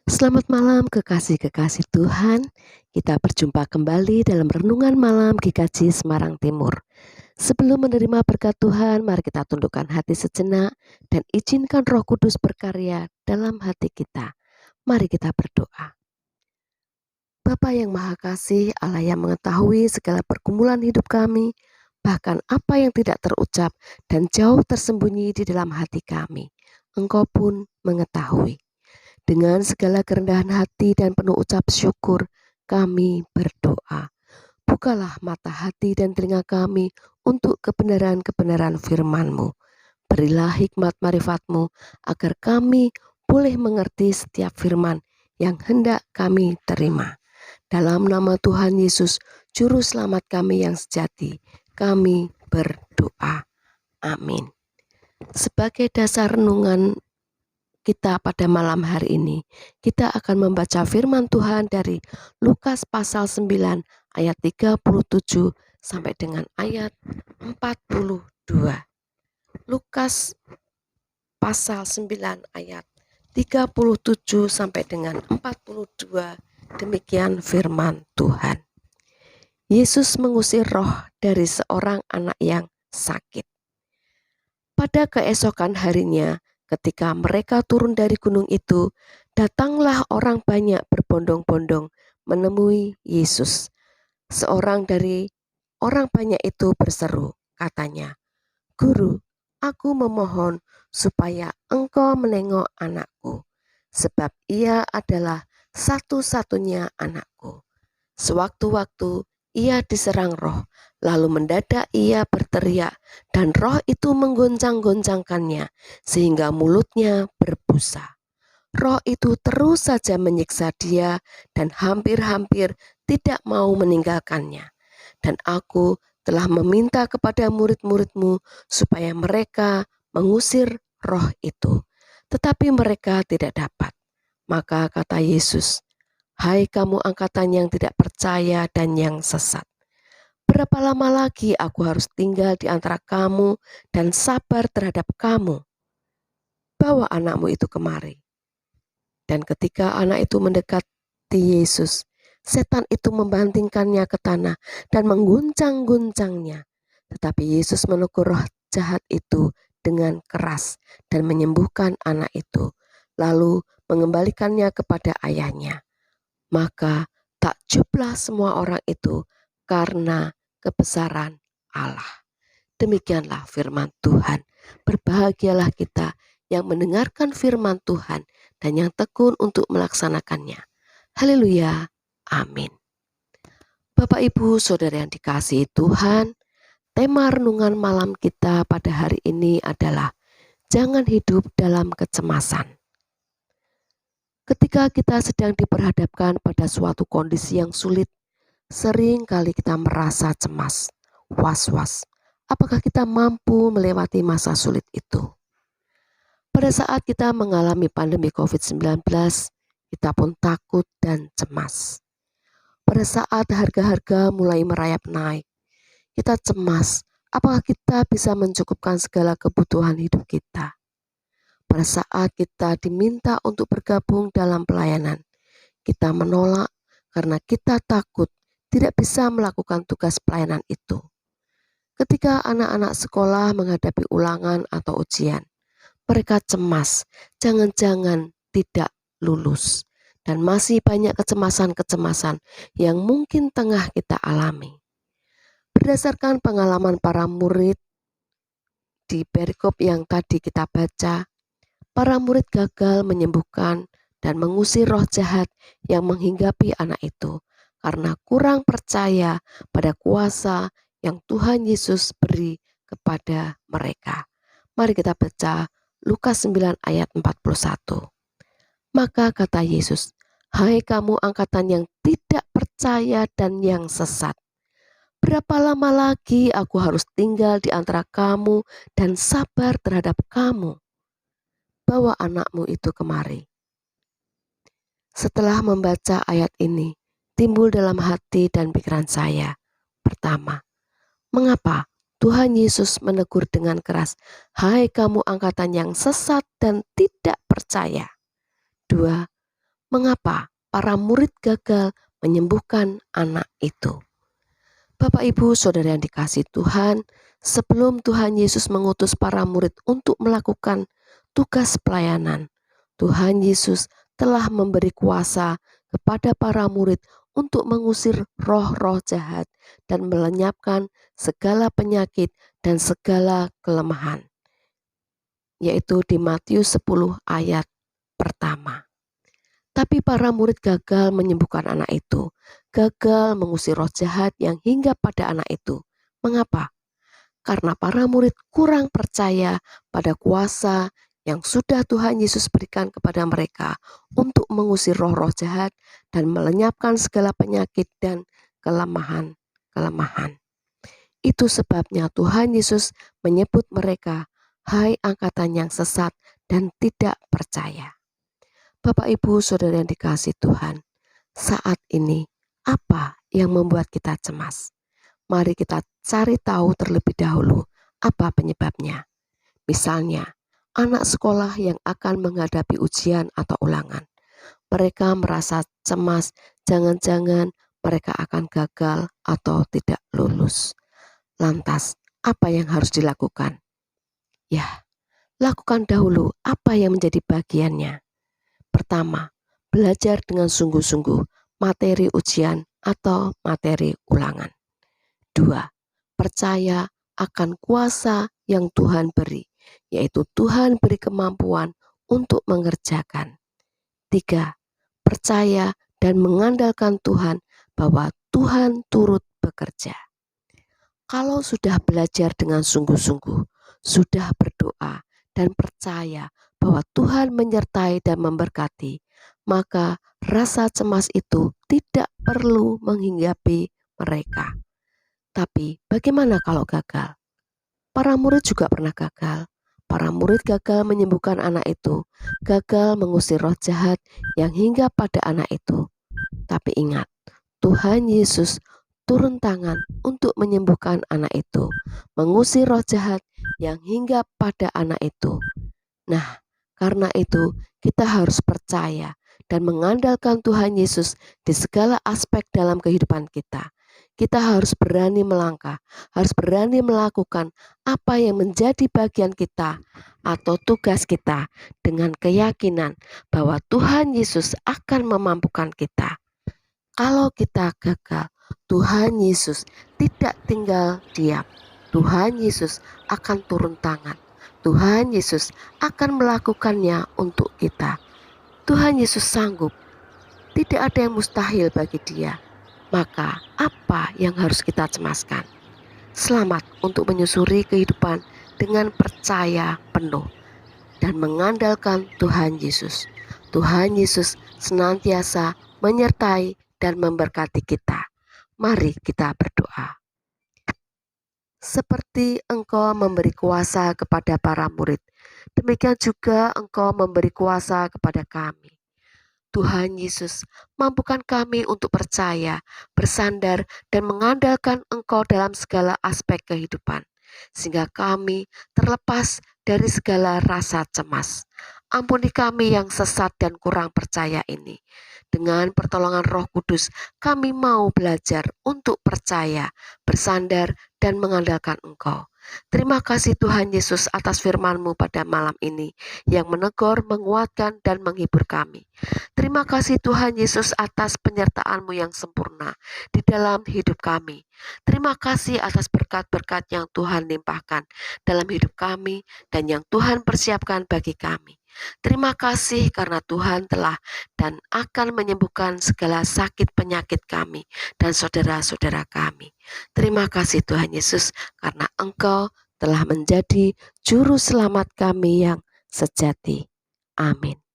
Selamat malam kekasih-kekasih Tuhan. Kita berjumpa kembali dalam renungan malam GKJ Semarang Timur. Sebelum menerima berkat Tuhan, mari kita tundukkan hati sejenak dan izinkan Roh Kudus berkarya dalam hati kita. Mari kita berdoa. Bapa yang Maha Kasih, Allah yang mengetahui segala pergumulan hidup kami, bahkan apa yang tidak terucap dan jauh tersembunyi di dalam hati kami. Engkau pun mengetahui. Dengan segala kerendahan hati dan penuh ucap syukur, kami berdoa. Bukalah mata hati dan telinga kami untuk kebenaran-kebenaran firman-Mu. Berilah hikmat marifat-Mu agar kami boleh mengerti setiap firman yang hendak kami terima. Dalam nama Tuhan Yesus, Juru Selamat kami yang sejati, kami berdoa. Amin. Sebagai dasar renungan kita pada malam hari ini, kita akan membaca firman Tuhan dari Lukas pasal 9 ayat 37 sampai dengan ayat 42. Lukas pasal 9 ayat 37 sampai dengan 42, demikian firman Tuhan. Yesus mengusir roh dari seorang anak yang sakit. Pada keesokan harinya, ketika mereka turun dari gunung itu, datanglah orang banyak berbondong-bondong menemui Yesus. Seorang dari orang banyak itu berseru, katanya, "Guru, aku memohon supaya engkau menengok anakku, sebab ia adalah satu-satunya anakku. Sewaktu-waktu ia diserang roh, lalu mendadak ia berteriak, dan roh itu menggoncang-goncangkannya, sehingga mulutnya berbusa. Roh itu terus saja menyiksa dia, dan hampir-hampir tidak mau meninggalkannya. Dan aku telah meminta kepada murid-muridmu supaya mereka mengusir roh itu, tetapi mereka tidak dapat." Maka kata Yesus, "Hai kamu angkatan yang tidak percaya dan yang sesat, berapa lama lagi aku harus tinggal di antara kamu dan sabar terhadap kamu? Bawa anakmu itu kemari." Dan ketika anak itu mendekati Yesus, setan itu membantingkannya ke tanah dan mengguncang-guncangnya. Tetapi Yesus menegur roh jahat itu dengan keras dan menyembuhkan anak itu, lalu mengembalikannya kepada ayahnya. Maka takjublah semua orang itu karena kebesaran Allah. Demikianlah firman Tuhan. Berbahagialah kita yang mendengarkan firman Tuhan dan yang tekun untuk melaksanakannya. Haleluya. Amin. Bapak, Ibu, Saudara yang dikasihi Tuhan, tema renungan malam kita pada hari ini adalah jangan hidup dalam kecemasan. Ketika kita sedang diperhadapkan pada suatu kondisi yang sulit, sering kali kita merasa cemas, was-was. Apakah kita mampu melewati masa sulit itu? Pada saat kita mengalami pandemi COVID-19, kita pun takut dan cemas. Pada saat harga-harga mulai merayap naik, kita cemas apakah kita bisa mencukupkan segala kebutuhan hidup kita. Pada saat kita diminta untuk bergabung dalam pelayanan, kita menolak karena kita takut tidak bisa melakukan tugas pelayanan itu. Ketika anak-anak sekolah menghadapi ulangan atau ujian, mereka cemas, jangan-jangan tidak lulus. Dan masih banyak kecemasan-kecemasan yang mungkin tengah kita alami. Berdasarkan pengalaman para murid di perikop yang tadi kita baca, para murid gagal menyembuhkan dan mengusir roh jahat yang menghinggapi anak itu karena kurang percaya pada kuasa yang Tuhan Yesus beri kepada mereka. Mari kita baca Lukas 9 ayat 41. Maka kata Yesus, "Hai kamu angkatan yang tidak percaya dan yang sesat, berapa lama lagi aku harus tinggal di antara kamu dan sabar terhadap kamu? Bawa anakmu itu kemari." Setelah membaca ayat ini, timbul dalam hati dan pikiran saya. Pertama, mengapa Tuhan Yesus menegur dengan keras, "Hai kamu angkatan yang sesat dan tidak percaya"? Dua, Mengapa para murid gagal menyembuhkan anak itu? Bapak, Ibu, Saudara yang dikasihi Tuhan, sebelum Tuhan Yesus mengutus para murid untuk melakukan tugas pelayanan, Tuhan Yesus telah memberi kuasa kepada para murid untuk mengusir roh-roh jahat dan melenyapkan segala penyakit dan segala kelemahan, yaitu di Matius 10 ayat pertama. Tapi para murid gagal menyembuhkan anak itu, gagal mengusir roh jahat yang hinggap pada anak itu. Mengapa? Karena para murid kurang percaya pada kuasa yang sudah Tuhan Yesus berikan kepada mereka untuk mengusir roh-roh jahat dan melenyapkan segala penyakit dan kelemahan. Itu sebabnya Tuhan Yesus menyebut mereka, "Hai angkatan yang sesat dan tidak percaya." Bapak, Ibu, Saudara yang dikasihi Tuhan, saat ini apa yang membuat kita cemas? Mari kita cari tahu terlebih dahulu apa penyebabnya. Misalnya, anak sekolah yang akan menghadapi ujian atau ulangan. Mereka merasa cemas, jangan-jangan mereka akan gagal atau tidak lulus. Lantas, apa yang harus dilakukan? Ya, lakukan dahulu apa yang menjadi bagiannya. Pertama, belajar dengan sungguh-sungguh materi ujian atau materi ulangan. 2. Percaya akan kuasa yang Tuhan beri, yaitu Tuhan beri kemampuan untuk mengerjakan. 3. Percaya dan mengandalkan Tuhan bahwa Tuhan turut bekerja. Kalau sudah belajar dengan sungguh-sungguh, sudah berdoa dan percaya bahwa Tuhan menyertai dan memberkati, maka rasa cemas itu tidak perlu menghinggapi mereka. Tapi bagaimana kalau gagal? Para murid juga pernah gagal. Para murid gagal menyembuhkan anak itu, gagal mengusir roh jahat yang hinggap pada anak itu. Tapi ingat, Tuhan Yesus turun tangan untuk menyembuhkan anak itu, mengusir roh jahat yang hinggap pada anak itu. Nah, karena itu kita harus percaya dan mengandalkan Tuhan Yesus di segala aspek dalam kehidupan kita. Kita harus berani melangkah, harus berani melakukan apa yang menjadi bagian kita atau tugas kita dengan keyakinan bahwa Tuhan Yesus akan memampukan kita. Kalau kita gagal, Tuhan Yesus tidak tinggal diam. Tuhan Yesus akan turun tangan. Tuhan Yesus akan melakukannya untuk kita. Tuhan Yesus sanggup. Tidak ada yang mustahil bagi Dia. Maka apa yang harus kita cemaskan? Selamat untuk menyusuri kehidupan dengan percaya penuh dan mengandalkan Tuhan Yesus. Tuhan Yesus senantiasa menyertai dan memberkati kita. Mari kita berdoa. Seperti Engkau memberi kuasa kepada para murid, demikian juga Engkau memberi kuasa kepada kami. Tuhan Yesus, mampukan kami untuk percaya, bersandar, dan mengandalkan Engkau dalam segala aspek kehidupan, sehingga kami terlepas dari segala rasa cemas. Ampuni kami yang sesat dan kurang percaya ini. Dengan pertolongan Roh Kudus, kami mau belajar untuk percaya, bersandar, dan mengandalkan Engkau. Terima kasih Tuhan Yesus atas firman-Mu pada malam ini yang menegur, menguatkan, dan menghibur kami. Terima kasih Tuhan Yesus atas penyertaan-Mu yang sempurna di dalam hidup kami. Terima kasih atas berkat-berkat yang Tuhan limpahkan dalam hidup kami dan yang Tuhan persiapkan bagi kami. Terima kasih karena Tuhan telah dan akan menyembuhkan segala sakit penyakit kami dan saudara-saudara kami. Terima kasih Tuhan Yesus karena Engkau telah menjadi juru selamat kami yang sejati. Amin.